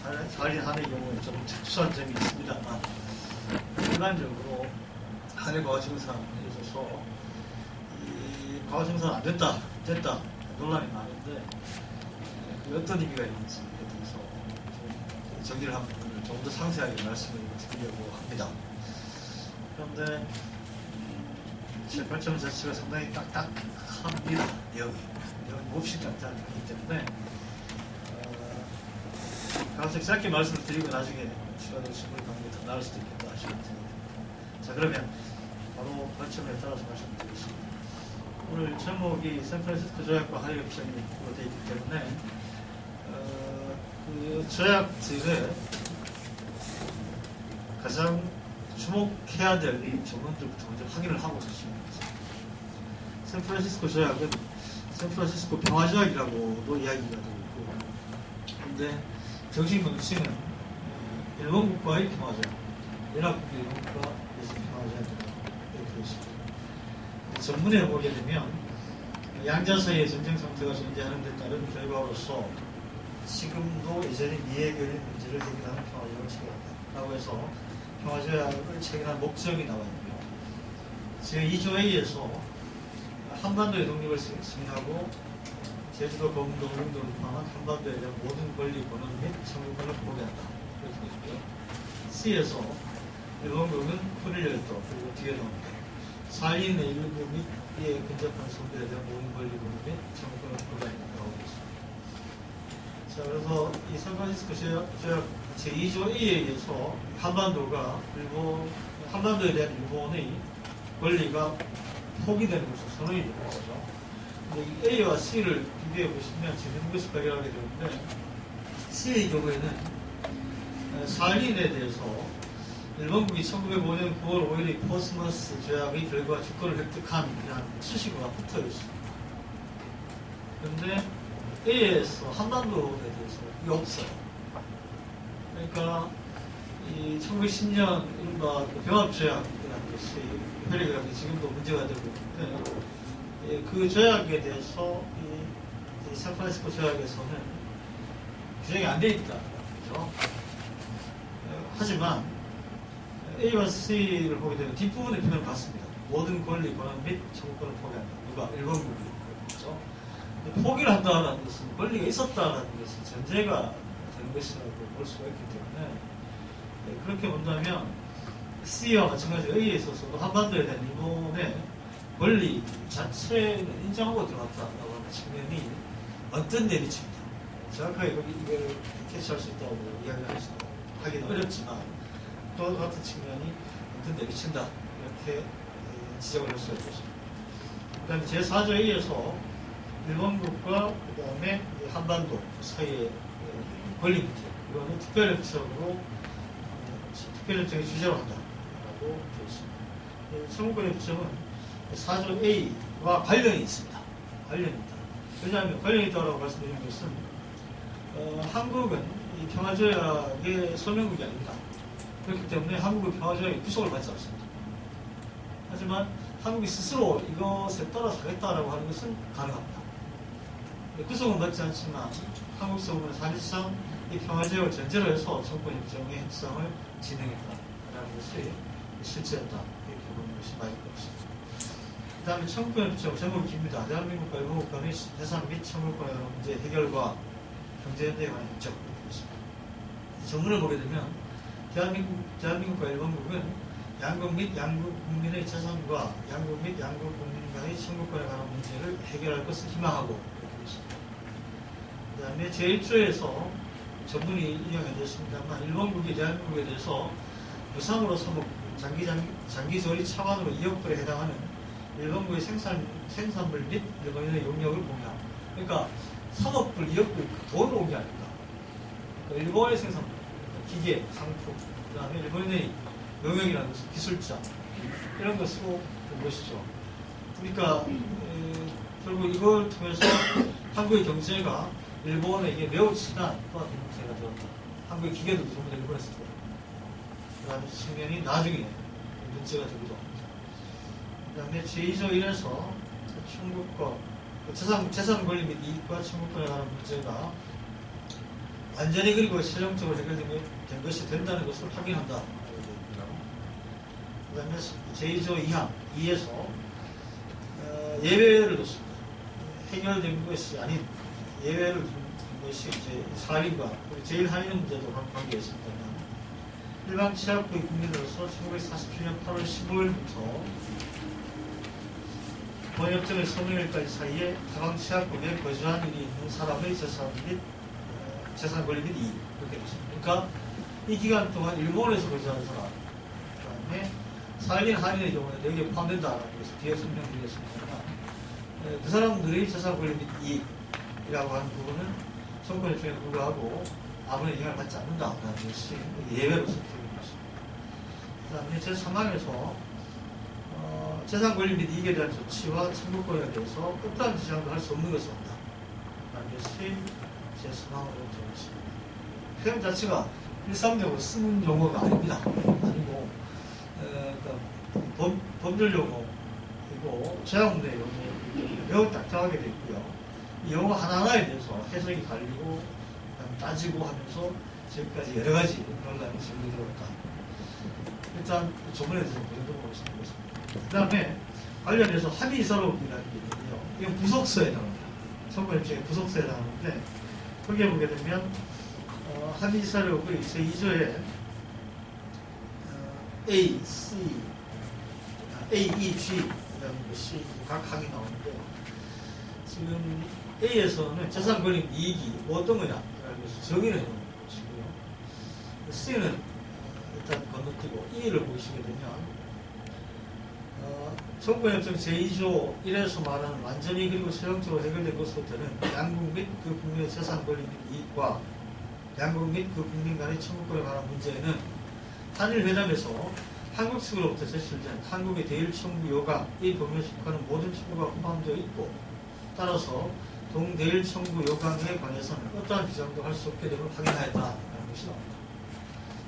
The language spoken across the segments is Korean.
한해 경우에 좀 특수한 점이 있습니다만, 일반적으로 한해 과거청산에 있어서 이 과거청산 안 됐다 논란이 많은데, 어떤 의미가 있는지에 대해서 좀 정리를 한 부분을 좀 더 상세하게 말씀을 드리려고 합니다. 그런데 제 발전 자체가 상당히 딱딱합니다. 내용이 몹시 딱딱하기 때문에 가급적 짧게 말씀을 드리고 나중에 시간을 충분히 관계가 더 나을 수도 있겠다 싶은 생각이 듭니다. 자, 그러면 바로 발전에 따라서 말씀드리겠습니다. 오늘 제목이 샌프란시스코 조약과 한일 협정이 되어 있기 때문에 그 조약들의 가장 주목해야 될 조문들부터 먼저 확인을 하고 있습니다. 샌프란시스코 조약은 샌프란시스코 평화조약이라고도 이야기가 되고 있고, 그런데 정식 명칭은 일본국과의 평화조약, 연합국의 일본국과 평화조약이라고 되어 있습니다. 전문에 보게 되면 양자 사이의 전쟁 상태가 존재하는 데 따른 결과로서 지금도 여전히 미해결의 문제를 해결하는 평화조약을 체결한다라고 해서 평화조약을 체결한 목적이 나와 있고요. 제2조에서 한반도의 독립을 승인하고 제주도, 검도, 울릉도를 포함한 한반도에 대한 모든 권리, 권한 및 청구권을 보호한다. 이렇게 되어 있고요. C에서 일본국은 풀을 열도, 그리고 뒤에 나옵니다. 사인의 일부 및 이에 근접한 성들에 대한 모든 권리, 권한 및 청구권을 보호한다고 되어 있습니다. 자, 그래서 이 샌프란시스코 조약 제2조 A에 의해서 한반도에 대한 일본의 권리가 포기되는 것으로 선언이 되는 거죠. 근데 이 A와 C를 비교해 보시면 재밌는 것을 발견하게 되는데, C의 경우에는 살린에 대해서 일본국이 1905년 9월 5일의 포스머스 조약의 결과 주권을 획득한 이라는 수식어가 붙어 있습니다. 그런데 A에서 한반도에 대해서 이게 없어요. 그러니까 이 1910년 이른바 병합조약이라는 것이 혈액이 지금도 문제가 되고 있는데, 그 조약에 대해서 이 샌프란시스코 조약에서는 규정이 안 돼 있다. 그렇죠? 하지만 A와 C를 보게 되면 뒷부분의 표현을 받습니다. 모든 권리, 권한 및 청구권을 포기한다. 누가? 일본국이. 그렇죠? 포기를 한다는 것은 권리가 있었다는 것이 전제가 되는 것이라고 볼 수가 있기 때문에, 그렇게 본다면 C와 마찬가지로 A에 있어서도 한반도에 대한 일본의 권리 자체는 인정하고 들어갔다고 하는 측면이 어떤 내리칩니다. 정확하게 이걸 캐치할 수 있다고 하기는 어렵지만, 또 같은 측면이 어떤 내리친다, 이렇게 지적을 할 수가 있습니다. 그 다음에 제4조 A에서 일본국과 그 다음에 한반도 사이의 권리 문제, 이거는 특별협정으로 특별협정의 주제로 한다라고 되어 있습니다. 청구권협정은 4조 A와 관련이 있습니다. 관련이 있다. 왜냐하면 관련이 있다고 말씀드리는 것은 한국은 이 평화조약의 서명국이 아닙니다. 그렇기 때문에 한국은 평화조약의 구속을 받지 않습니다. 하지만 한국이 스스로 이것에 따라서 하겠다라고 하는 것은 가능합니다. 구속은 받지 않지만 한국 정부는 사실상 이 평화조약을 전제로 해서 청구권협정의 협상을 진행했다라는 것이 실체였다. 이렇게 보는 것이 맞을 것 같습니다. 그 다음에 청구권협정 제목이 깁니다. 대한민국과 일본국 간의 해상 및 청구권에 관한 문제 해결과 경제연대에 관한 협정. 정문을 보게 되면 대한민국과 일본국은 양국 및 양국 국민의 재산과 양국 및 양국 국민 간의 청구권에 관한 문제를 해결할 것을 희망하고 이렇게 되어 있습니다. 그 다음에 제1조에서 전문이 인용이 되었습니다만, 일본국이 대한민국에 대해서 무상으로 3억 장기조리 차관으로 2억 불에 해당하는 일본국의 생산물 및 일본인의 용역을 공유함. 그러니까 3억 불, 2억 불 돈을 온 게 아닙니다. 그러니까 일본의 생산물, 기계, 상품, 그 다음에 일본인의 용역이라는 것은 기술자, 이런 걸 쓰고 본 것이죠. 그러니까 결국 이걸 통해서 한국의 경제가 일본에게 매우 친한 또한 경제가 되었다. 한국의 기계도 전부 다 일본에서 들어왔다. 그 측면이 나중에 문제가 되기도 합니다. 그 다음에 제2조 1에서 충국과 재산 권리 및 이익과 청구권에 관한 문제가 완전히 그리고 최종적으로 해결된 것이 된다는 것을 확인한다. 그 다음에 제2조 2항 2에서 예외를 뒀습니다. 해결된 것이 아닌 예외를 둔 것이 이제 사립과 제일 하위는 문제도 관계가 있습니다. 일반 취약부의 국민으로서 1947년 8월 15일부터 번역정의 서명일까지 사이에 다방 취약국에 거주한 일이 있는 사람의 재산 권리 및 이익 이렇게 되어 있습니다. 그러니까 이 기간 동안 일본에서 거주하는 사람, 그 다음에 살인 한인의 경우에 여기에 포함된다는 것을 뒤에 설명드리겠습니다. 그 사람들의 재산 권리 및 이익이라고 하는 부분은 정권협정에 불구하고 아무런 영향을 받지 않는다라는 것이 예외로 선택된 것입니다. 그 다음에 제3항에서 재산 권리 및 이익에 대한 조치와 청구권에 대해서 어떠한 지장도 할 수 없는 것을 한다. 라는 것이 제3항으로 되어 있습니다. 표현 자체가 일상적으로 쓰는 용어가 아닙니다. 아니고, 그러니까 법률 용어이고, 재앙문의 용어, 매우 딱딱하게 되어 있고요. 이 용어 하나하나에 대해서 해석이 갈리고, 따지고 하면서 지금까지 여러 가지 논란이 전개되었다. 일단 조문에 대해서 그 정도 보겠습니다. 그 다음에 관련해서 합의이사록이라는 게 있는데요. 이건 부속서에 나옵니다. 정권협정의 부속서에 나오는데 거기에 보게 되면 합의이사록의 제2조에 A, C, A, E, G라는 것이 각 항이 나오는데 지금 A에서는 재산 권리 이익이 어떤 거냐라는 것을 정의를 해놓은 것이고요. C는 일단 건너뛰고 E를 보시게 되면 정권협정 제2조 1에서 말하는 완전히 그리고 최종적으로 해결된 것으로 되는 양국 및 그 국민의 재산 권리 및 이익과 양국 및 그 국민 간의 청구권에 관한 문제는 한일 회담에서 한국 측으로부터 제출된 한국의 대일 청구 요구 이 범위에 속하는 모든 청구가 포함되어 있고 따라서 동대일 청구 요강에 관해서는 어떠한 비장도 할 수 없게 됨을 확인하였다라는 것이 나옵니다.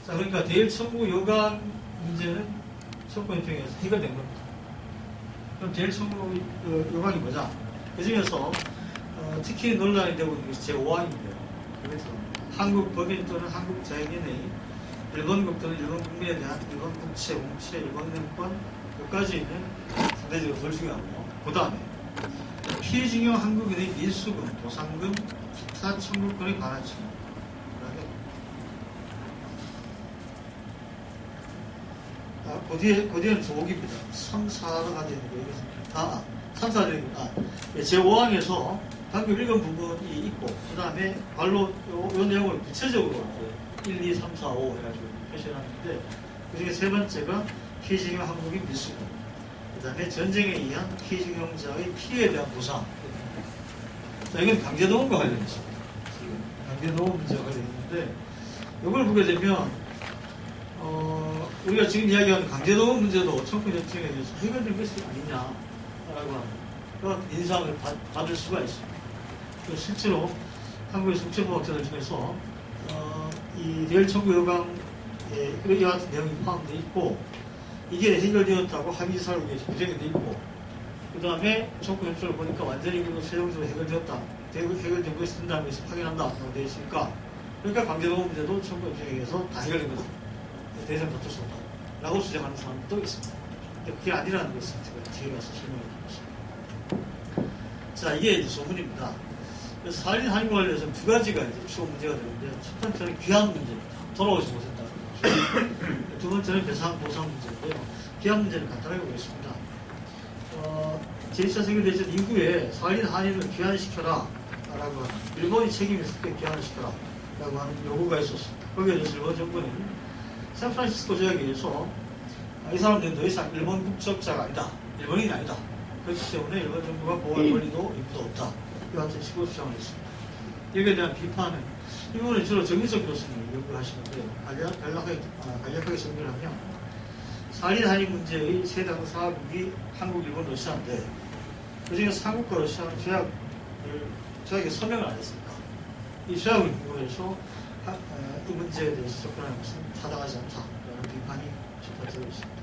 자, 그러니까 대일 청구 요강 문제는 정권협정에서 해결된 겁니다. 그럼 대일 청구 요강이 뭐냐? 그 중에서 특히 논란이 되고 있는 것이 제5항인데요. 그래서 한국 법인 또는 한국 자연인의 일본국 또는 일본 국민에 대한 일본 국채, 웅채, 일본 행권 여기까지 있는 상대적으로 덜 중요하고요. 그 다음에 피해징용 한국인의 민수금, 보상금, 기타 청구권에 관한 청구. 그 뒤에는 조옥입니다. 3, 4가 되는 거예요. 3, 4는 제5항에서 방금 읽은 부분이 있고, 그 다음에 발로 이 내용을 구체적으로 1, 2, 3, 4, 5 해가지고 표시해놨는데, 그 중에 세 번째가 피해징용 한국인 민수금. 그 다음에 전쟁에 의한 피해징용자의 피해에 대한 보상. 자, 이건 강제동원과 관련있습니다. 강제동원 문제가 관련있는데, 이걸 보게 되면, 우리가 지금 이야기하는 강제동원 문제도 정권협정에 의해서 해결된 것이 아니냐라고 하는 그런 인상을 받을 수가 있습니다. 실제로 한국의 국제법학자들 중에서 이 대일 청구 요강에 이와 같은 내용이 포함되어 있고 이게 해결되었다고 합의사록에 규정이 되어 있고 그 다음에 정권협정을 보니까 완전히 그리고 최종적으로 해결되었다. 해결된 것이 된다는 것을 확인한다. 라고 되어 있으니까 그러니까 강제동원 문제도 정권협정에 의해서 다 해결된 거죠. 대상 어쩔 수 없다. 라고 주장하는 사람도 있습니다. 근데 그게 아니라는 것을 제가 뒤에 가서 설명을 드리겠습니다. 자, 이게 이제 소문입니다. 그래서 살인 한인과 관련해서 두 가지가 이제 주요 문제가 되는데, 첫 번째는 귀환 문제입니다. 돌아오지 못했다는 거죠. 두 번째는 배상, 보상 문제인데요. 귀환 문제는 간단하게 보겠습니다. 제2차 세계대전 이후에 살인 한인을 귀환시켜라. 라고 하는, 일본이 책임이 있을 때 귀환을 시켜라. 라고 하는 요구가 있었습니다. 거기에 대해서 일본 정부는 샌프란시스코 조약에 의해서 이 사람들은 더 이상 일본 국적자가 아니다. 일본인이 아니다. 그렇기 때문에 일본 정부가 보호할 권리도 일부도 없다. 이와 같은 식으로 주장을 했습니다. 여기에 대한 비판은 이 부분은 주로 정의적 교수님이 연구하시는데 간략하게 정리를 하면 살인 한인 문제의 세 당사국이 한국, 일본, 러시아인데 그중에서 한국과 러시아는 조약에 서명을 안 했습니까? 이 조약을 근거해서 이 문제에 대해서 접근하는 것은 타당하지 않다라는 비판이 접합되고 있습니다.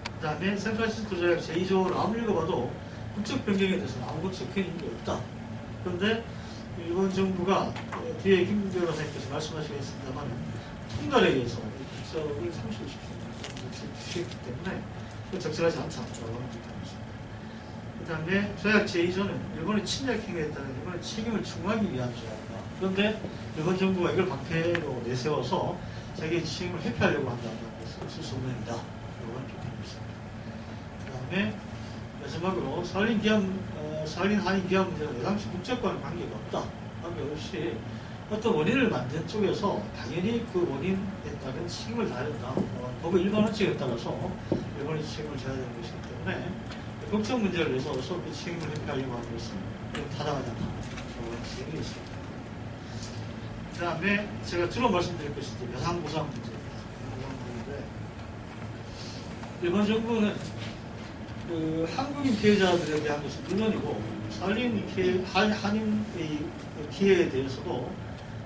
그 다음에 샌프란시스코 조약 제2조를 아무리 읽어봐도 국적 변경에 대해서는 아무것도 적혀 있는 게 없다. 그런데 일본 정부가 뒤에 김국재 변호사님께서 말씀하시겠습니다만 통달에 의해서 국적을 상실시켰기 때문에 적절하지 않다고 하는 것입니다. 그 다음에 조약 제2조는 일본의 침략 행위에 따른 일본의 책임을 충고하기 위한 조약이다. 그런데 일본 정부가 이걸 방패로 내세워서 자기의 책임을 회피하려고 한다는 것은 있을 수 없는 일이다. 이런 비판입니다. 그 다음에 마지막으로 사할린 한일 기합 문제는 당시 국제과는 관계가 없다. 관계없이 어떤 원인을 만든 쪽에서 당연히 그 원인에 따른 책임을 다해야 된다. 법의 일반 원칙에 따라서 일본이 책임을 져야 되는 것이기 때문에 국적 문제를 내서서 그 책임을 회피하려고 하는 것은 타당하지 않다. 그런 지적이 있습니다. 그 다음에 제가 주로 말씀드릴 것이 배상보상 문제입니다. 일본 정부는 그 한국인 피해자들에 대한 것은 물론이고 한인의 피해에 대해서도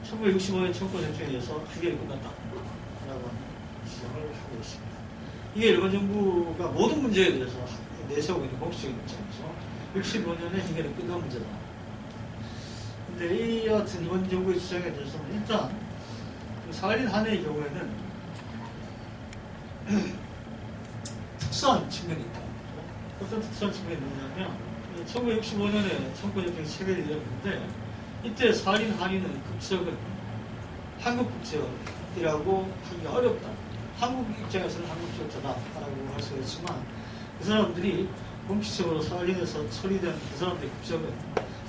1965년 청구전쟁에 의해서 해결이 끝났다라고 주장을 하고 있습니다. 이게 일본 정부가 모든 문제에 대해서 내세우고 있는 공식적인 입장에서 65년에 해결이 끝난 문제다. 근데 이 같은 일본 정부의 주장에 대해서는 일단 사할린 한해의 경우에는 특수한 측면이 있다. 어떤 특수한 측면이 있느냐면 1965년에 청구전쟁이 체결이 되었는데 이때 사할린 한인은 국적은 한국 국적이라고 하기가 어렵다. 한국 입장에서는 한국 국적자다라고 할 수가 있지만 그 사람들이 공식적으로 사할린에서 처리된 그 사람들의 국적은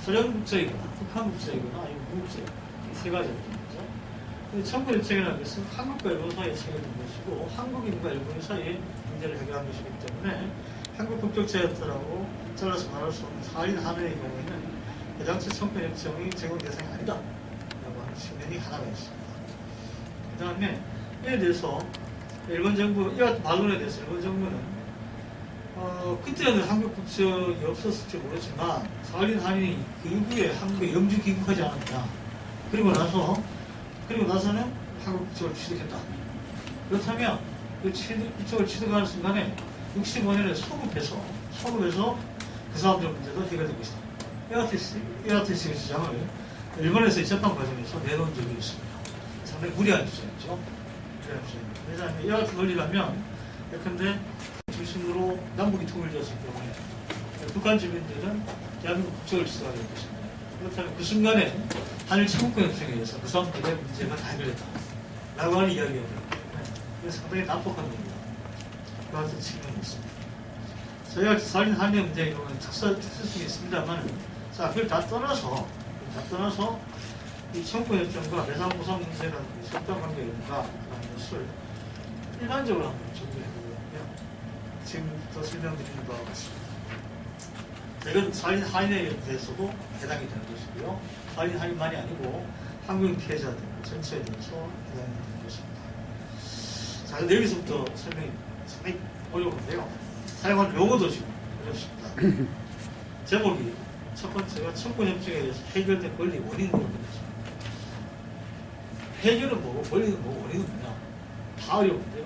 소련 국적이거나 북한 국적이거나 아니면 무국적 이 세 가지였던 거죠. 청구전쟁이라는 것은 한국과 일본 사이에 체결된 것이고 한국인과 일본 사이에 문제를 해결한 것이기 때문에 한국 국적자였다라고 잘라서 말할 수 없는 사할린 한해의 경우에는 그 당시 청구전쟁이 제공 대상이 아니다 라고 하는 측면이 하나가 있습니다. 그 다음에 이에 대해서 일본 정부, 이 반론에 대해서 일본 정부는 그때는 한국 국적이 없었을지 모르지만 사할린 한인이 그 이후에 한국에 영주 귀국하지 않았냐. 그리고 나서는 한국 국적을 취득했다. 그렇다면 그 국적을 취득하는 순간에 65년에 소급해서 그 사람들 문제도 해결된 것이다. 에아티스의 주장을 일본에서 재판 과정에서 내놓은 적이 있습니다. 상당히 무리한 주장이죠. 왜냐하면 이와 같은 논리라면 예컨대 중심으로 남북이 통일되었을 경우에 북한 주민들은 대한민국 국적을 취득하게 될 것입니다. 그렇다면 그 순간에 한일 청구권 협정에 의해서 그 사람들의 문제가 다 해결됐다. 라고 하는 이야기가 되기 때문에 이게 상당히 난폭한 겁니다. 그 같은 측면이 있습니다. 저희가 사할린 한일 문제의 경우는 특수성이 있습니다만 자, 그걸 다 떠나서 이 청구권 협정과 배상보상 문제가 어떤 관계가 있는가라는 것을 일반적으로 한번 정리해보면 지금부터 설명드리는 바와 같습니다. 이건 사할린 한인에 대해서도 해당이 되는 것이고요. 사할린 한인만이 아니고 한국인 피해자들 전체에 대해서 해당이 되는 것입니다. 자, 근데 여기서부터 설명이 상당히 어려운데요. 사용하는 용어도 지금 어렵습니다. 제목이 첫 번째가 청구협정에 대해서 해결된 권리 원인을 물어보겠습니다. 해결은 뭐고 권리는 뭐고 원인은 뭐냐. 다 어려운데요.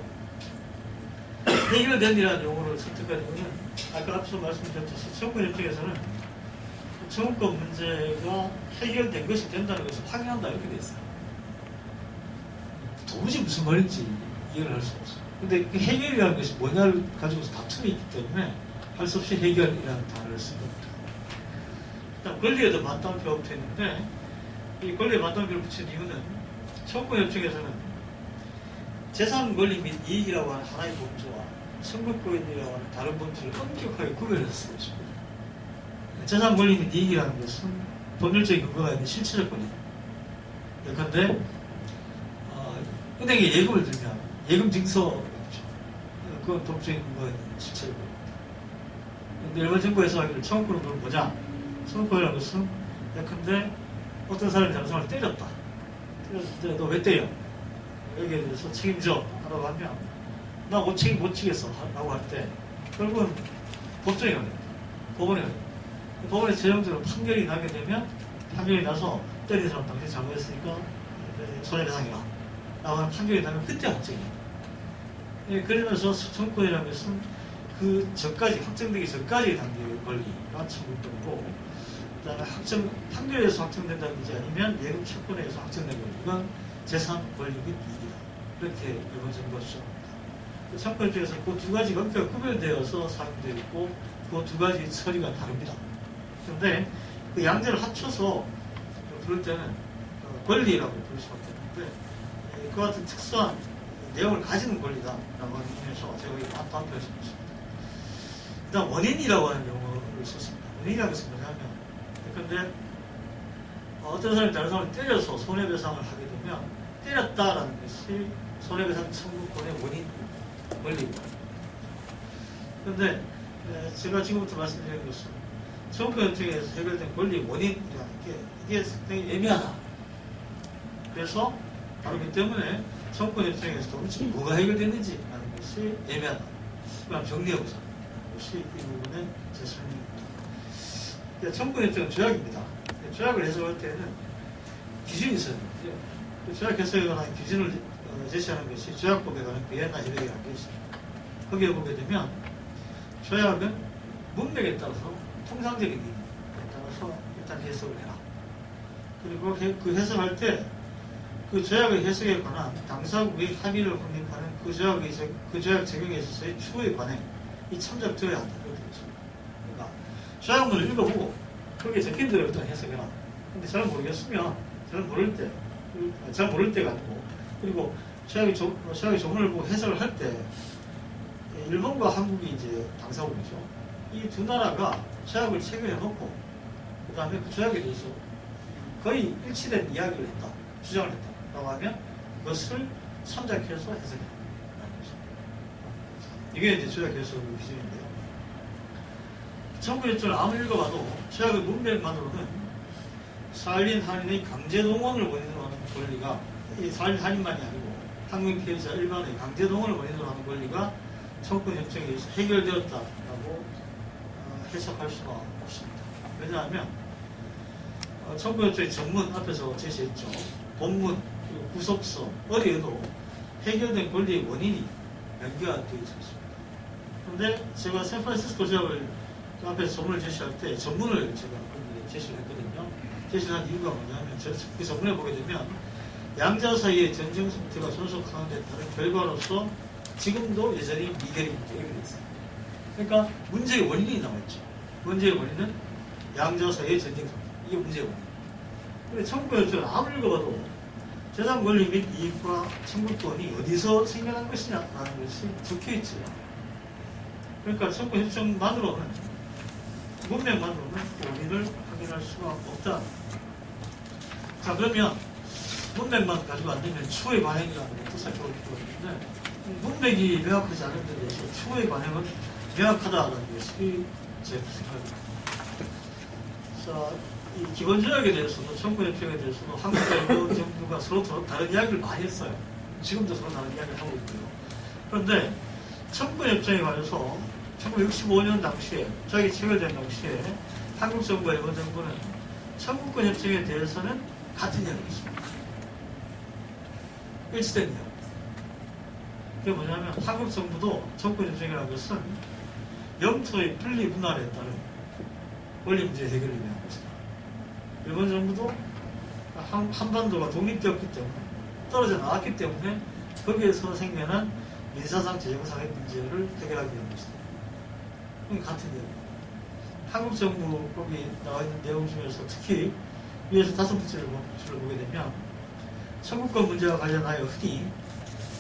해결된 이라는 용어를 선택한 이유는 아까 앞서 말씀드렸듯이 청구협정에서는 청구권 문제가 해결된 것이 된다는 것을 확인한다 이렇게 돼 있어요. 도무지 무슨 말인지 이해를 할 수 없어요. 근데 그 해결이라는 것이 뭐냐를 가지고서 다툼이 있기 때문에 할 수 없이 해결이라는 단어를 쓴 겁니다. 일단 권리에도 맞다운표가 붙어 있는데 이 권리에 맞다운표를 붙인 이유는 청구협정에서는 재산 권리 및 이익이라고 하는 하나의 범주와 선거권이라고 하는 다른 범주를 엄격하게 구별해서 있습니다. 재산 권리 및 이익이라는 것은 법률적인 근거가 있는 실체적 권리입니다. 예컨대 은행에 예금을 들면 예금 증서 그건 법적인 근거가 있는 실체적 권리입니다. 그런데 일본 정부에서 하기를 청구권은 뭐냐? 청구권이라는 것은 예컨대 어떤 사람이 다른 사람을 때렸다. 때렸는데 너 왜 때려? 여기에 대해서 책임져 라고 하면 나 책임 못 지겠어 라고 할 때 결국은 법정에 가야 됩니다. 법원에 가야 됩니다. 법원에 최종적으로 판결이 나게 되면 판결이 나서 때린 사람 당신이 잘못했으니까 손해배상이라 라고 하는 판결이 나면 그때 확정입니다. 예, 그러면서 청구권이라는 것은 그 전까지 확정되기 전까지 단계의 권리가 청구권이고 그다음에 판결에서 확정된다든지 아니면 예금 채권에 의해서 확정된 권리, 이건 재산 권리 및 이익이다. 이렇게 일본 정부가 주장합니다. 채권 입장에서 그 두 가지가 엄격하게 구별되어서 사용되어 있고 그 두 가지 처리가 다릅니다. 그런데 그 양자를 합쳐서 부를 때는 권리라고 부를 수밖에 없는데 그 같은 특수한 내용을 가지는 권리다라고 하는 의미에서 제가 이렇게 반표를 했습니다. 일단 원인이라고 하는 용어를 썼습니다. 원인이라고 해서 뭐냐면, 그런데 어떤 사람이 다른 사람을 때려서 손해배상을 하게 되면 때렸다라는 것이 손해배상 청구권의 원인, 원리입니다. 그런데 제가 지금부터 말씀드리는 것은 정권 협정에서 해결된 권리 원인이라는 게 이게 상당히 애매하다. 그래서 바로 그 때문에 정권 협정에서 도대체 뭐가 해결됐는지 하는 것이 애매하다. 그럼 정리해보자. 것이 이 부분의 제 설명입니다. 정권 협정은 조약입니다. 조약을 해석할 때는 기준이 있어야 되는데요. 조약 해석에 관한 기준을 제시하는 것이 조약법에 관한 비엔나 협약이라는 게 있습니다. 거기에 보게 되면 조약은 문맥에 따라서 통상적인 의미에 따라서 일단 해석을 해라. 그리고 그 해석할 때 그 조약의 해석에 관한 당사국의 합의를 확립하는 그 조약 적용에 있어서의 추후의 관행, 이 참작되어야 한다. 그렇게 되어 있습니다. 그러니까 조약문을 읽어보고 거기에 적힌 대로 일단 해석해라. 근데 잘 모르겠으면 잘 모를 때가 아니고, 그리고 조약의 조문을 보고 해석을 할 때 일본과 한국이 이제 당사국이죠. 이 두 나라가 조약을 체결해 놓고 그 다음에 그 조약에 대해서 거의 일치된 이야기를 했다, 주장을 했다 라고 하면 그것을 참작해서 해석해라. 이게 이제 조약 해석 기준인데요. 정부협정을 아무리 읽어봐도 조약의 문맥만으로는 사할린 한인의 강제동원을 원인으로 하는 권리가, 이 사할린 한인만이 아니고 한국 피해자 일반의 강제동원을 원인으로 하는 권리가 정권협정에 의해서 해결되었다라고 해석할 수가 없습니다. 왜냐하면 정권협정의 전문 앞에서 제시했죠. 본문, 그리고 구속서 어디에도 해결된 권리의 원인이 연계가 되어 있습니다. 그런데 제가 샌프란시스코 조약을 그 앞에서 전문을 제시할 때 전문을 제가 제시를 했거든요. 제시한 이유가 뭐냐면 그 전문에 보게 되면 양자 사이의 전쟁 상태가 존속하는 데 따른 결과로서 지금도 여전히 미결이 문제가 있어요. 그러니까 문제의 원인이 남아있죠. 문제의 원인은 양자 사이의 전쟁 상태. 이게 문제의 원인. 그런데 청구협정을 아무리 읽어봐도 재산 권리 및 이익과 청구권이 어디서 생겨난 것이냐라는 것이 적혀있죠. 그러니까 청구협정만으로는, 문맥만으로는 원인을 확인할 수가 없다. 자, 그러면 문맥만 가지고 안 되면 추후의 관행이라는 것도 살펴볼 필요가 있는데, 문맥이 명확하지 않은 데 대해서 추후의 관행은 명확하다는 것이 제 생각입니다. 자, 이 기본조약에 대해서도, 청구협정에 대해서도 한국과 일본 정부가 서로 다른 이야기를 많이 했어요. 지금도 서로 다른 이야기를 하고 있고요. 그런데 청구협정에 관해서 1965년 당시에, 조약이 체결된 당시에 한국 정부와 일본 정부는 청구권 협정에 대해서는 같은 이야기를 했습니다. 일치된 이야기. 그게 뭐냐면 한국 정부도 청구권 협정이라는 것은 영토의 분리 분할에 따른 권리 문제 해결을 위한 것이다. 일본 정부도 한반도가 독립되었기 때문에, 떨어져 나왔기 때문에 거기에서 생겨난 민사상 재정상의 문제를 해결하기 위한 것이다. 이게 같은 내용입니다. 한국 정부 거기 나와 있는 내용 중에서 특히 위에서 5번째를 보게 되면 청구권 문제와 관련하여 흔히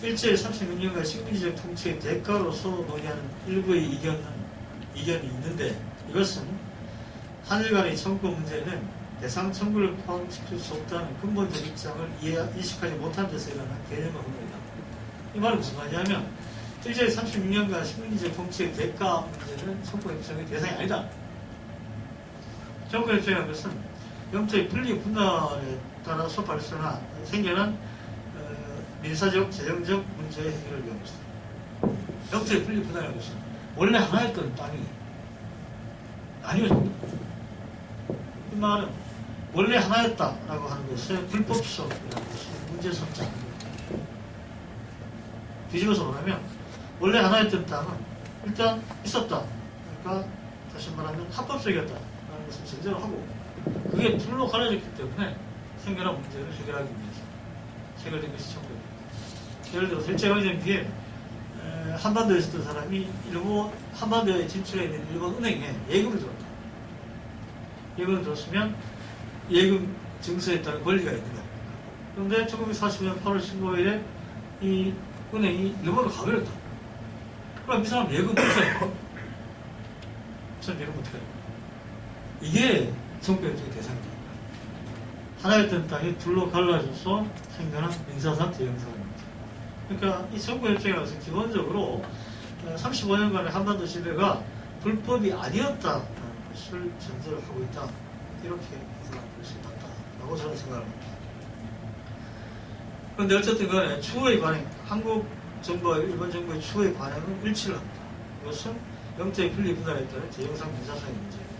일제의 36년간 식민지적 통치의 대가로서 논의하는 일부의 이견이 있는데, 이것은 한일 간의 청구권 문제는 대상 청구를 포함시킬 수 없다는 근본적 입장을 인식하지 못한 데서 일어난 개념의 혼동이다. 이 말은 무슨 말이냐면 일제의 36년간 식민지적 통치의 대가 문제는 청구협정의 대상이 아니다. 청구협정이라는 것은 영토의 분리 분할에 따라서 생겨난 민사적, 재정적 문제의 해결을 위한 것이다. 영토의 분리 분할이라는 것은 원래 하나였던 땅이 아니었습니다. 이 말은 원래 하나였다라고 하는 것의 불법성이라는 것이 문제성장입니다. 뒤집어서 말하면 원래 하나였던 땅은 일단 있었다. 그러니까 다시 말하면 합법적이었다라는 것을 전제로 하고, 그게 둘로 갈라졌기 때문에 생겨난 문제를 해결하기 위해서 해결된 것이 청구입니다. 예를 들어서 일제강점기 뒤에 한반도에 있었던 사람이 일본 한반도에 진출해 있는 일본 은행에 예금을 들었다. 예금을 들었으면 예금 증서에 따른 권리가 있는 거예요. 그런데 1945년 8월 15일에 이 은행이 일본으로 가버렸다. 그럼 이 사람 예금 못해요. 이 사람 예금 못해요. 이게 정부협정의 대상입니다. 하나였던 땅이 둘로 갈라져서 생겨난 민사상 대형사입니다. 그러니까 이 정부협정이라서 기본적으로 35년간의 한반도 지배가 불법이 아니었다는 것을 전제를 하고 있다. 이렇게 해석할 수 있다고 저는 생각을 합니다. 그런데 어쨌든 간에 추후의 관행, 한국 정부와 일본 정부의 추후의 관행은 일치를 합니다. 이것은 영토의 분리 분할에 따른 대형상 민사상의 문제입니다.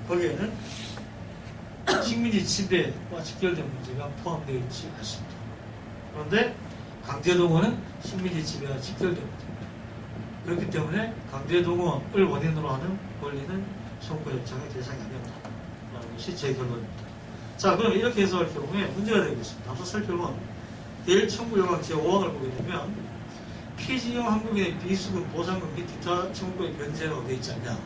거기에는 식민지 지배와 직결된 문제가 포함되어 있지 않습니다. 그런데 강제동원은 식민지 지배와 직결된 문제입니다. 그렇기 때문에 강제동원을 원인으로 하는 권리는 청구협정의 대상이 아니었다라는 것이 제 결론입니다. 자, 그럼 이렇게 해석할 경우에 문제가 되겠습니다. 앞서 살펴본 대일청구요강 제5항을 보게 되면 피지형 한국인의 비수금, 보상금 및 기타 청구권의 변제가 되어 있지 않냐.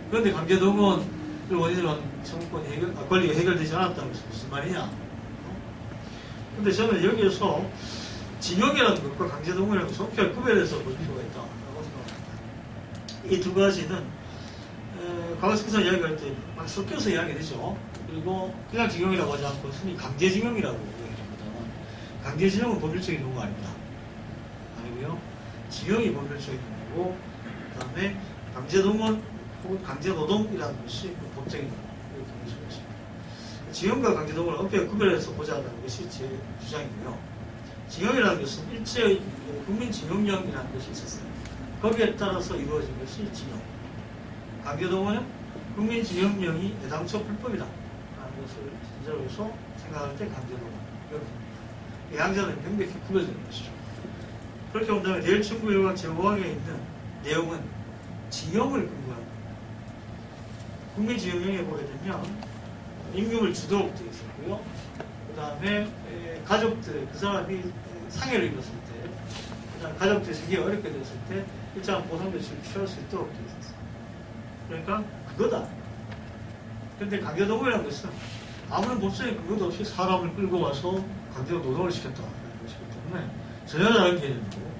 그런데 강제동원을 원인으로 하는 청구권 권리가 해결되지 않았다는 것은 무슨 말이냐. 근데 저는 여기에서 징역이라는 것과 강제동원이라는 것을 엄격히 구별해서 볼 필요가 있다고 생각합니다. 이 두 가지는 과거에서 이야기할 때 막 섞여서 이야기되죠. 그리고 그냥 징역이라고 하지 않고 흔히 강제징역이라고 얘기합니다만 강제징역은 법률적인 용어가 아닙니다. 아니고요. 징역이 법률적인 용어고 그 다음에 강제동원 혹은 강제노동이라는 것이 법적인 용어로 정해져 있습니다. 징역과 강제동원을 엄격히 구별해서 보자는 것이 제 주장이고요. 징역이라는 것은 일제의 국민징역령이라는 것이 있었어요. 거기에 따라서 이루어진 것이 징역. 강제동원은 국민징역령이 애당초 불법이다 라는 것을 진짜로 해서 생각할 때 강제동원. 이 양자는 명백히 구별되는 것이죠. 그렇게 본다면 대일청구요강 제5항에 있는 내용은 징역을 근거합니다. 국민징역령에 보게 되면 임금을 주도록 되어 있었고요. 그 다음에 가족들, 그 사람이 상해를 입었을 때, 그 다음에 가족들이 생기가 어렵게 되었을 때 일정한 보상 조치를 취할 수 있도록 되어 있었어요. 그러니까 그거다. 그런데 강제동원이라는 것은 아무런 법적인 근거도 없이 사람을 끌고 와서 강제로 노동을 시켰다는 것이기 때문에 전혀 다른 개념이고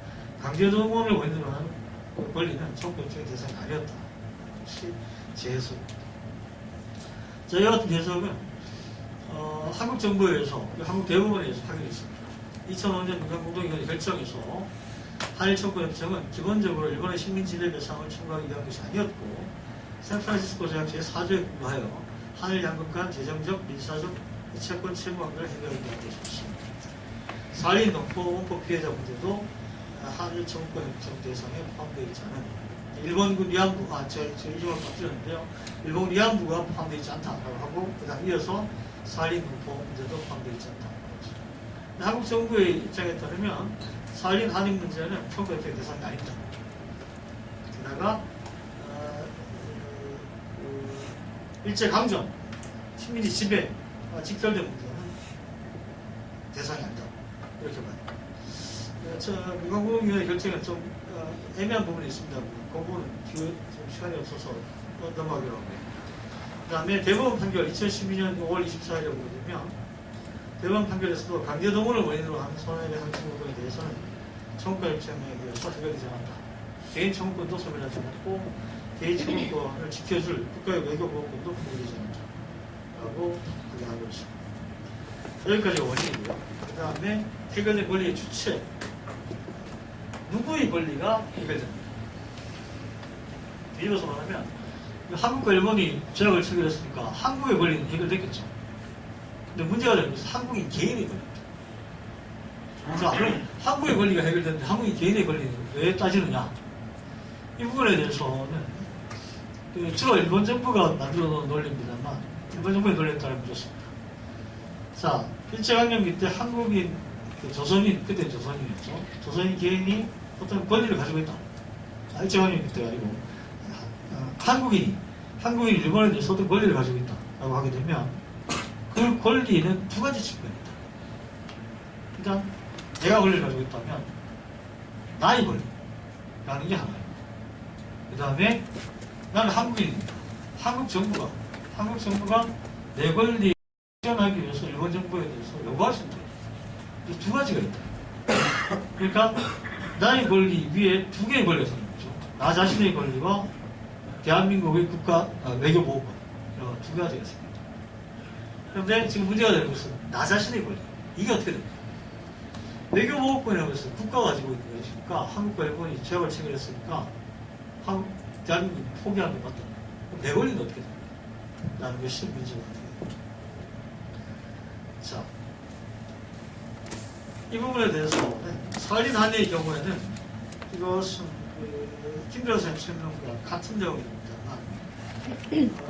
강제동원을 원인으로 하는 권리는 청구협정의 대상이 아니었다는 것이 제 해석입니다. 저희 같은 해석은 한국 정부에 의해서, 한국 대법원에 의해서 확인했습니다. 2005년 민간공동위원회 결정에서 한일 청구협정은 기본적으로 일본의 식민지배 배상을 청구하기 위한 것이 아니었고 샌프란시스코 조약 제4조에 근거하여 한일 양국 간 재정적, 민사적, 채권 채무 관계를 해결하기 위한 것이었습니다. 살인, 농포, 원포 피해자 문제도 한일 청구협정 대상에 포함되어 있지 않은 일본군 위안부, 저 이중을 바뀌었는데요. 일본 위안부가 포함되어 있지 않다라고 하고, 그 다음 이어서 살인, 농포 문제도 포함되어 있지 않다고 합니다. 한국 정부의 입장에 따르면 살인, 한인 문제는 청구협정 대상이 아닙니다. 게다가 일제강점, 식민지 지배와 직결된 문제는 대상이 아니다. 이렇게 봐요. 민간공동위원회 결정은 좀 애매한 부분이 있습니다. 그 부분은 좀 시간이 없어서 넘어가기로 하고요. 그 다음에 대법원 판결 2012년 5월 24일에 보게 되면 대법원 판결에서도 강제동원을 원인으로 하는 손해배 상층노동에 대해서는 청구협정에 의해서 해결되지 않았다. 개인 청구권도 소멸하지 않았고 개인 청구권을 지켜줄 국가의 외교보호권도 포기되지 않았다. 라고 확인하고 있습니다. 여기까지가 원인이고요. 그 다음에 해결된 권리의 주체. 누구의 권리가 해결됩니다. 뒤집어서 말하면 한국과 일본이 조약을 체결했으니까 한국의 권리는 해결됐겠죠. 근데 문제가 되는 것은 한국인 개인의 권리입니다. 자, 그럼 한국의 권리가 해결됐는데 한국인 개인의 권리는 왜 따지느냐? 이 부분에 대해서는 주로 일본 정부가 만들어 놓은 논리입니다만 일본 정부의 논리에 따르면 그렇습니다. 자, 일제강점기 때 한국인, 조선인, 그때 조선인이었죠. 조선인 개인이 어떤 권리를 가지고 있다. 일제강점기 때가 아니고 한국인이 일본에 대해서 어떤 권리를 가지고 있다. 라고 하게 되면 그 권리는 두 가지 측면이 있다. 일단 내가 권리를 가지고 있다면 나의 권리라는 게 하나입니다. 그 다음에 나는 한국인입니다. 한국 정부가 내 권리 실현하기 위해서 일본 정부에 대해서 요구할 수 있다. 이 두 가지가 있다. 그러니까 나의 권리 위에 두 개의 권리가 생긴 거죠. 나 자신의 권리와 대한민국의 국가 외교보호권 두 가지가 생깁니다. 그런데 지금 문제가 되는 것은 나 자신의 권리. 이게 어떻게 됩니까? 외교보호권이라고 해서 국가가 가지고 있는 것이니까 한국과 일본이 제약을 체결했으니까 대한민국이 포기하는 게 맞다. 그럼 내 권리는 어떻게 됩니까? 라는 것이 문제가 됩니다. 자, 이 부분에 대해서는 설린 한의의 경우에는 이것은 김대호 선생님과 같은 내용입니다만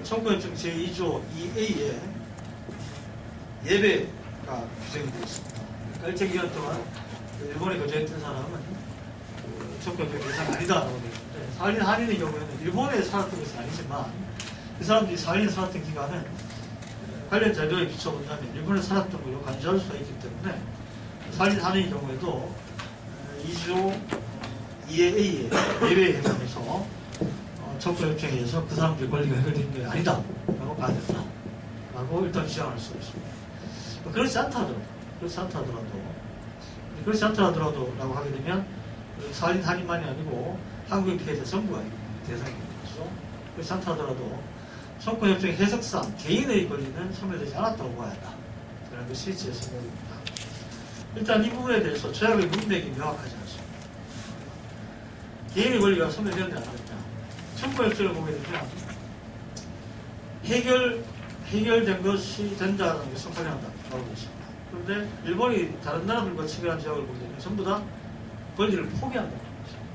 1900 제2조 2A에 예배가 규정이 되어 있습니다. 그러니까 일정 기간 동안 일본에 거주했던 사람은 1900 대상 아니다라고 되어 있는데 설린 한의의 경우에는 일본에 살았던 것은 아니지만 그 사람들이 설린 살았던 기간은 관련 자료에 비춰본다면 일본에 살았던 걸로 간주할 수가 있기 때문에 살인 한의의 경우에도 2조 2의 A에 예외에 해당해서 척도협정에 의해서 그 사람들의 권리가 해결된 게 아니다 라고 봐야 된다 라고 일단 주장할 수 있습니다. 그렇지 않다 하더라도 라고 하게 되면 살인 한의만이 아니고 한국의 피해자 전부가 대상인 거죠. 그렇지 않다 하더라도 척도협정 해석상 개인의 권리는 소멸되지 않았다고 봐야 한다 라는 것이 제 생각입니다. 일단 이 부분에 대해서 조약의 문맥이 명확하지 않습니다. 개인의 권리가 소멸되었냐 안 되었냐. 첨부협정을 보게 되면 해결된 것이 된다는 것을 확인한다고 나오고 있습니다. 그런데 일본이 다른 나라들과 체결한 조약을 보게 되면 전부 다 권리를 포기한다는 것입니다.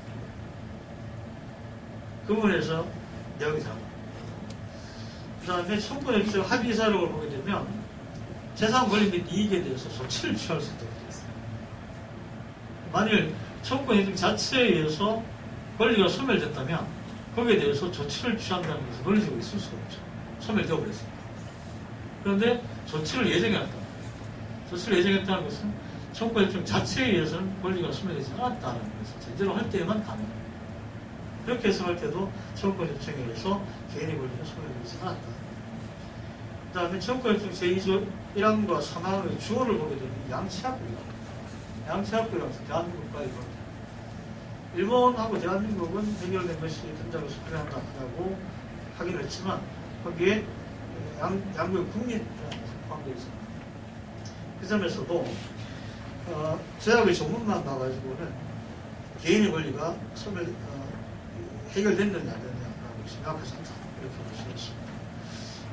그 부분에서 내용이 다릅니다. 그 다음에 첨부협정 합의사록을 보게 되면 재산 권리 및 이익에 대해서 조치를 취할 수 있다고 되어 있습니다. 만일 청구협정 자체에 의해서 권리가 소멸됐다면 거기에 대해서 조치를 취한다는 것은 논리적으로 있을 수가 없죠. 소멸되어 버렸습니다. 그런데 조치를 예정했다. 조치를 예정했다는 것은 청구협정 자체에 의해서는 권리가 소멸되지 않았다는 것을 전제로 할 때에만 가능합니다. 그렇게 해석할 때도 청구협정에 의해서 개인의 권리가 소멸되지 않았다. 그 다음에 청구협정 제2조 1항과 3항의 주어를 보게 되면 양치합국이라고 양치합국이라고 해서 대한민국과 일본하고 대한민국은 해결된 것이 된다고 수표한다고 하긴 했지만 거기에 양국의 국민이라는 것이 포함되어 있습니다. 그 점에서도 조약의 조문만 봐가지고는 개인의 권리가 해결됐느냐 안 됐느냐라고 생각하지 않다 이렇게 볼 수 있습니다.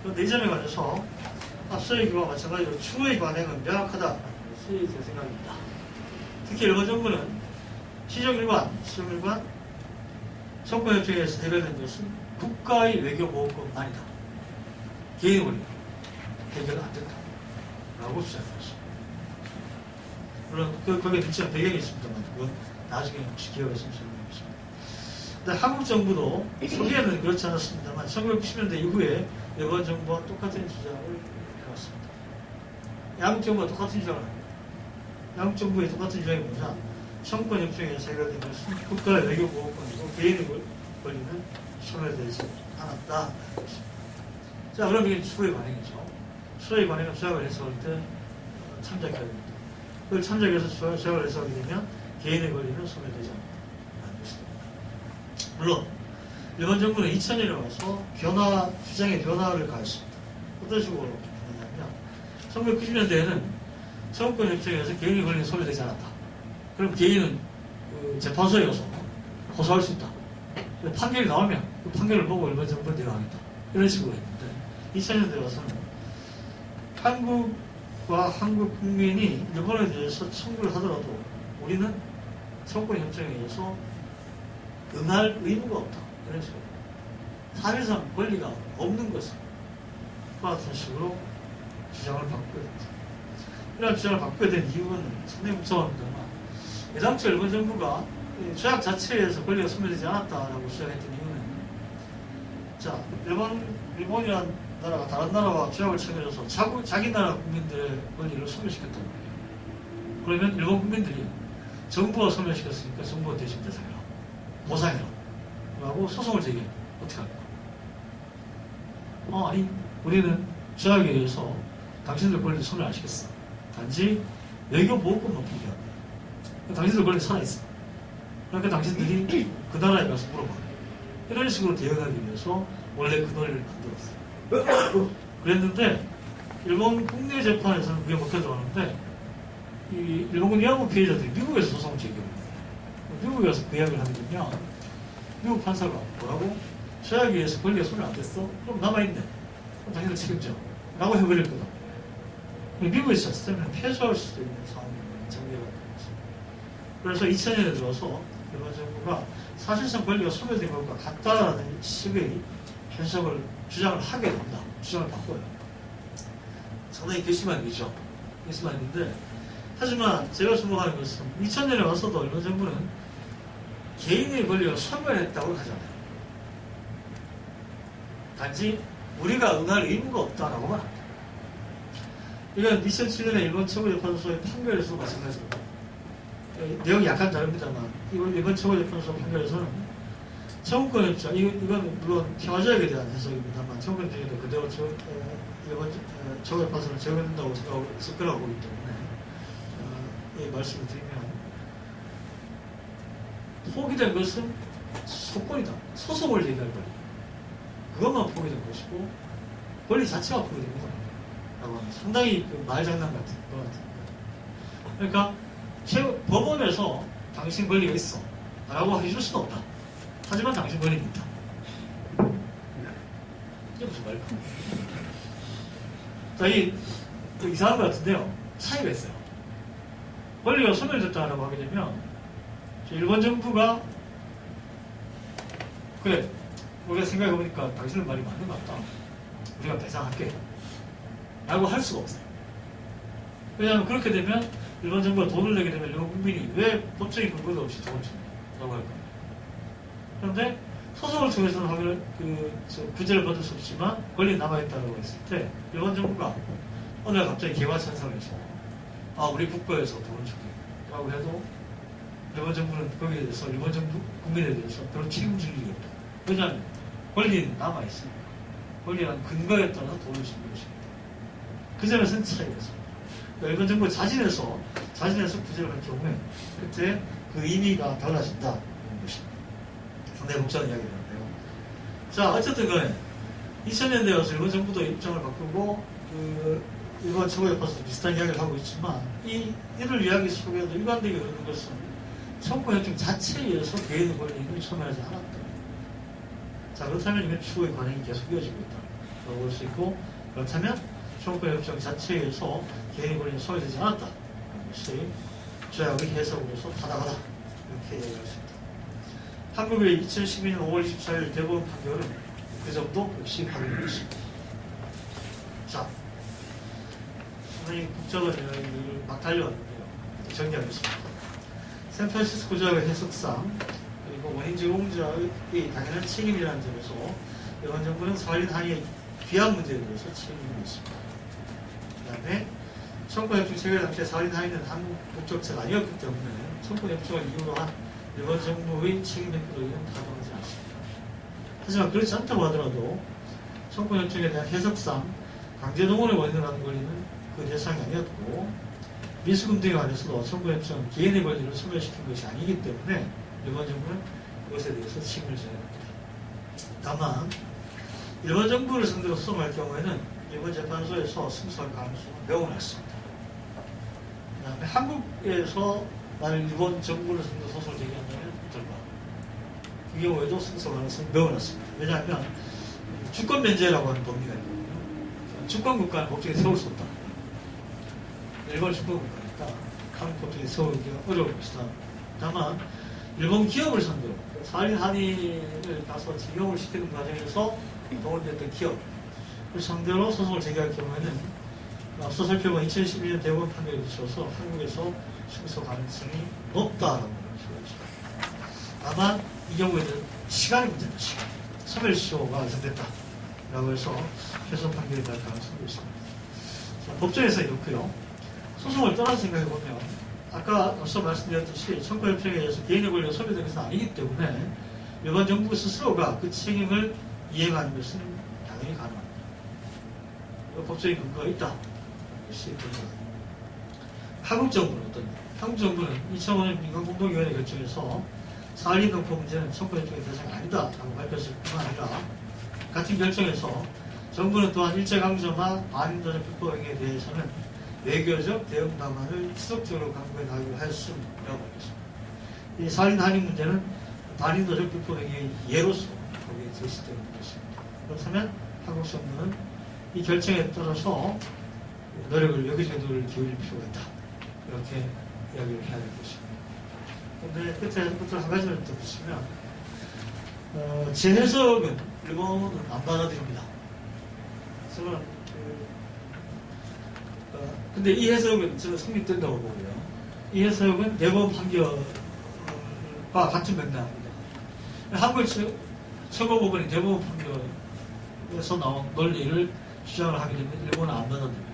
그런데 이 점에 관해서 앞서의 경우와 마찬가지로 추후의 관행은 명확하다는 것이 제 생각입니다. 특히 일본 정부는 시정일관, 청구협정에서 해결된 것은 국가의 외교보호권만이다. 개인의 권리 해결은 안 된다. 라고 주장했습니다. 물론 거기에 특정 배경이 있습니다만 그건 나중에 혹시 기회가 있으면 설명하겠습니다. 근데 한국 정부도 초기에는 그렇지 않았습니다만 1990년대 이후에 일본 정부와 똑같은 주장을 해왔습니다. 양국 정부가 똑같은 주장을 합니다. 양국 정부의 똑같은 주장이 뭐냐? 청구협정에서 해결된 것은 국가의 외교보호권이고 개인의 권리는 소멸되지 않았다. 자, 그럼 이게 추후의 관행이죠. 추후의 관행은 조약을 해석할 때 참작해야 됩니다. 그걸 참작해서 조약을 해석하게 되면 개인의 권리는 소멸되지 않는다는 것입니다. 물론 일본 정부는 2000년에 와서 주장의 변화를 가했습니다. 어떤 식으로 했냐면 1990년대에는 청구협정에서 개인의 권리는 소멸되지 않았다. 그럼 개인은 재판소에 가서 고소할 수 있다. 판결이 나오면 그 판결을 보고 일본 정부는 내려가겠다. 이런 식으로 했는데 2000년대 와서는 한국과 한국 국민이 일본에 대해서 청구를 하더라도 우리는 청구협정에 의해서 응할 의무가 없다. 이런 식으로 사실상 권리가 없는 것을 같은 식으로 주장을 바꾸게 됩니다. 이런 주장을 바꾸게 된 이유는 상당히 복잡합니다만 애당초 일본 정부가 조약 자체에 의해서 권리가 소멸되지 않았다라고 주장했던 이유는 자, 일본이란 나라가 다른 나라와 조약을 체결해서 자기 나라 국민들의 권리를 소멸시켰단 말이에요. 그러면 일본 국민들이 정부가 소멸시켰으니까 정부가 대신 대상이라 보상이라 라고 소송을 제기해. 어떻게 할까? 아니 우리는 조약에 의해서 당신들 권리를 소멸 안 시켰어. 단지 외교 보호권만 포기한다. 당신들 권리 살아있어. 그러니까 당신들이 그 나라에 가서 물어봐. 이런 식으로 대응하기 위해서 원래 그 논리를 만들었어요. 그랬는데 일본 국내 재판에서는 그게 못 가져가는데 이 일본군 위안부 피해자들이 미국에서 소송을 제기합니다. 미국에 가서 그 이야기를 하게 되면 미국 판사가 뭐라고? 조약에 의해서 권리가 소멸 안 됐어? 그럼 남아있네. 그럼 당신들 책임져. 라고 해버릴 거다. 미국에서 시스템을 폐쇄할 수도 있는 상황이 전개가 됩니다. 그래서 2000년에 들어서 일본 정부가 사실상 권리가 소멸된 것과 같다라는 식의 해석을 주장을 하게 됩니다. 주장을 바꿔요. 상당히 괘씸한 일이죠. 괘씸한 일인데 하지만 제가 주목하는 것은 2000년에 와서도 일본 정부는 개인의 권리가 소멸했다고 하잖아요. 단지 우리가 응할 의무가 없다라고 말합니다. 이건 2007년에 일본 최고재판소의 판결에서도 마찬가지입니다. 내용이 약간 다릅니다만 이번 일본 최고재판소 판결에서는 청구권 협정, 이건 물론 평화조약에 대한 해석입니다만 청구권 중에도 그대로 일본 최고재판소는 적용된다고 생각하고 거라고 보기 때문에 이 말씀을 드리면 포기된 것은 소권이다. 소송을 제기할 권리. 그것만 포기된 것이고 권리 자체가 포기된 거다. 라고 하면 상당히 그 말장난 같은 것 같은 거예요. 그러니까 법원에서 당신 권리가 있어 라고 해줄 수는 없다. 하지만 당신 권리는 있다. 이게 무슨 말일까? 자, 이상한 것 같은데요. 차이가 있어요. 권리가 소멸됐다라고 하게 되면 일본 정부가 그래 우리가 생각해보니까 당신의 말이 맞는 것 같다. 우리가 배상할게 라고 할 수가 없어요. 왜냐하면 그렇게 되면 일본 정부가 돈을 내게 되면 일본 국민이 왜 법적인 근거도 없이 돈을 준다고 할 거예요. 그런데 소송을 통해서는 구제를 받을 수 없지만 권리는 남아있다고 했을 때 일본 정부가 어느 날 갑자기 개화 찬성해서 우리 국가에서 돈을 줄게 라고 해도 일본 정부는 거기에 대해서 일본 정부 국민에 대해서 별로 책임질 일이 없다. 왜냐하면 권리는 남아있으니까 권리란 근거에 따라서 돈을 주는 것입니다. 그 점에서는 차이가 있습니다. 그러니까 일본 정부 자진해서 구제를 할 경우에 그때 그 의미가 달라진다는 것입니다. 상당히 복잡한 이야기인데요. 자, 어쨌든 간에 2000년대 와서 일본 정부도 입장을 바꾸고 일본 최고재판소도 비슷한 이야기를 하고 있지만 이를 이야기 속에도 일관되게 그러는 것은 청구협정 자체에 의해서 개인의 권리를 소멸하지 않았다. 자, 그렇다면 이건 추후의 관행이 계속 이어지고 있다고 볼 수 있고 그렇다면 청구협정 자체에 의해서 개인의 권리는 소멸되지 않았다는 것이 조약의 해석으로서 타당하다. 이렇게 얘기할 수 있다. 한국의 2012년 5월 24일 대법원 판결은 그 점도 역시 확인되고 있습니다. 자, 상당히 복잡한 이야기를 막 달려왔는데요. 정리하겠습니다. 샌프란시스코 조약의 해석상 그리고 원인제공자의 당연한 책임이라는 점에서 일본 정부는 살인 항의의 귀한 문제에 대해서 책임을 있습니다. 그 다음에 청구협정 체결 당시에 살인 항의는 한국 국적자가 아니었기 때문에 청구협정을 이유로 한 일본 정부의 책임 회피로는 타당하지 않습니다. 하지만 그렇지 않다고 하더라도 청구협정에 대한 해석상 강제동원의 원인을 하는 권리는 그 대상이 아니었고 미수금 등에 관해서도 청구협정은 개인의 권리를 소멸시킨 것이 아니기 때문에 일본 정부는 그것에 대해서 책임을 져야 합니다. 다만 일본 정부를 상대로 소송할 경우에는 일본 재판소에서 승소할 가능성은 매우 낮습니다. 그 다음에 한국에서 만약 일본 정부를 상대로 소송을 제기한다면 어떨까? 그 경우에도 승소 가능성이 매우 낮습니다. 왜냐하면 주권 면제라고 하는 법리가 있거든요. 주권 국가는 법정에 세울 수 없다. 일본 주권 국가니까 한국 법정에 세우기가 어려울 것이다. 다만 일본 기업을 상대로 살인 항의를 가서 적용을 시키는 과정에서 도움이 됐던 기업을 상대로 소송을 제기할 경우에는 앞서 살펴본 2012년 대법원 판결에 비춰서 한국에서 승소 가능성이 높다라고 보여집니다. 다만 이 경우에는 시간이 문제입니다. 시간. 소멸시효가 완성됐다. 라고 해서 패소 판결이 날 가능성도 있습니다. 자, 법정에서 이렇고요. 소송을 떠나서 생각해보면 아까 앞서 말씀드렸듯이 선거협정에 의해서 개인의 권리가 소멸된 것은 아니기 때문에 일반 정부 스스로가 그 책임을 이행하는 것은 당연히 가능합니다. 법적인 근거가 있다. 것이 됩니다. 한국 정부는 어떤가? 한국 정부는 2005년 민간공동위원회 결정에서 사할린 동포 문제는 선거협정의 대상이 아니다라고 밝혔을 뿐만 아니라 같은 결정에서 정부는 또한 일제강점과 반인도적 불법 행위에 대해서는 외교적 대응 방안을 지속적으로 강구해 나가기로 하였음이라고 밝혔습니다. 이 사할린 한인 문제는 반인도적 불법 행위의 예로서 거기에 제시되는 것입니다. 그렇다면 한국 정부는 이 결정에 따라서 노력을 여기저기 기울일 필요가 있다. 이렇게 이야기를 해야 될 것입니다. 그런데 끝에 한 가지를 더 붙이면 제 해석은 일본은 안 받아들입니다. 저는 근데 이 해석은 저는 성립된다고 보고요. 이 해석은 대법원 판결과 같은 맥락입니다. 한국 최고법원이 대법원 판결에서 나온 논리를 주장을 하게 되면 일본은 안 받아들입니다.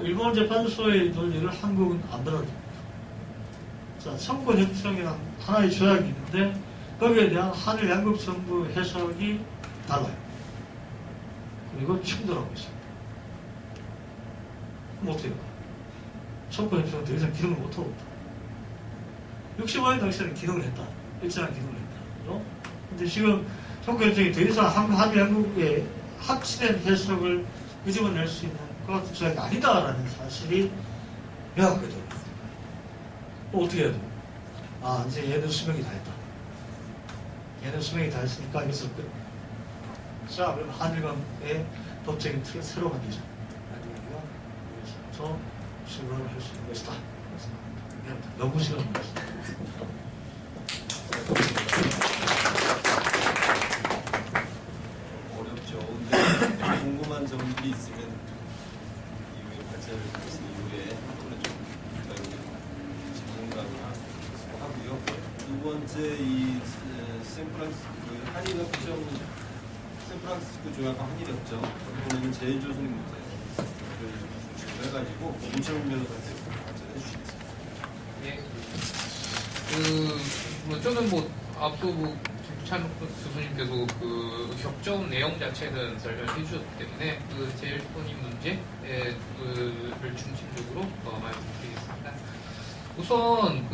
일본 재판소의 논리를 한국은 안 받아들입니다. 자, 선거협정이란 하나의 조약이 있는데 거기에 대한 한일 양국 정부 해석이 달라요. 그리고 충돌하고 있습니다. 그럼 어떻게 될까요? 선거협정은 더 이상 기능을 못하고 있다. 65년 당시에는 기능을 했다. 일정한 기능을 했다. 근데 지금 선거협정이 더 이상 한일 양국의 합치된 해석을 끄집어낼 수 있는 것 같은 조약이 아니다라는 사실이 명확하게 됩니다. 어떻게 해야 돼요? 아, 이제 얘는 수명이 다 했다. 얘는 수명이 다 했으니까 여기서 끝. 자, 그럼 한일간의 법적인 틀을 새로 만들자. 그래서 출발을 할 수 있는 것이다. 너무 시간을 말했습니다. 어렵죠. 근데 궁금한 점들이 있으면 이후에 발제를 하신 이후에 앞으로 좀 전문가나 하고요. 두 번째 이 샌프란시스코 한일협정, 샌프란시스코 조약과 한일협정 이번에는 제일조선인 문제를 중심으로 해가지고 문철민 변호사님께서 발제를 해주시겠습니다. 네, 저는 앞서 김찬욱 교수님께서 그 협정 내용 자체는 설명해 주셨기 때문에 그 제일 본인 문제를 중심적으로 말씀드리겠습니다. 우선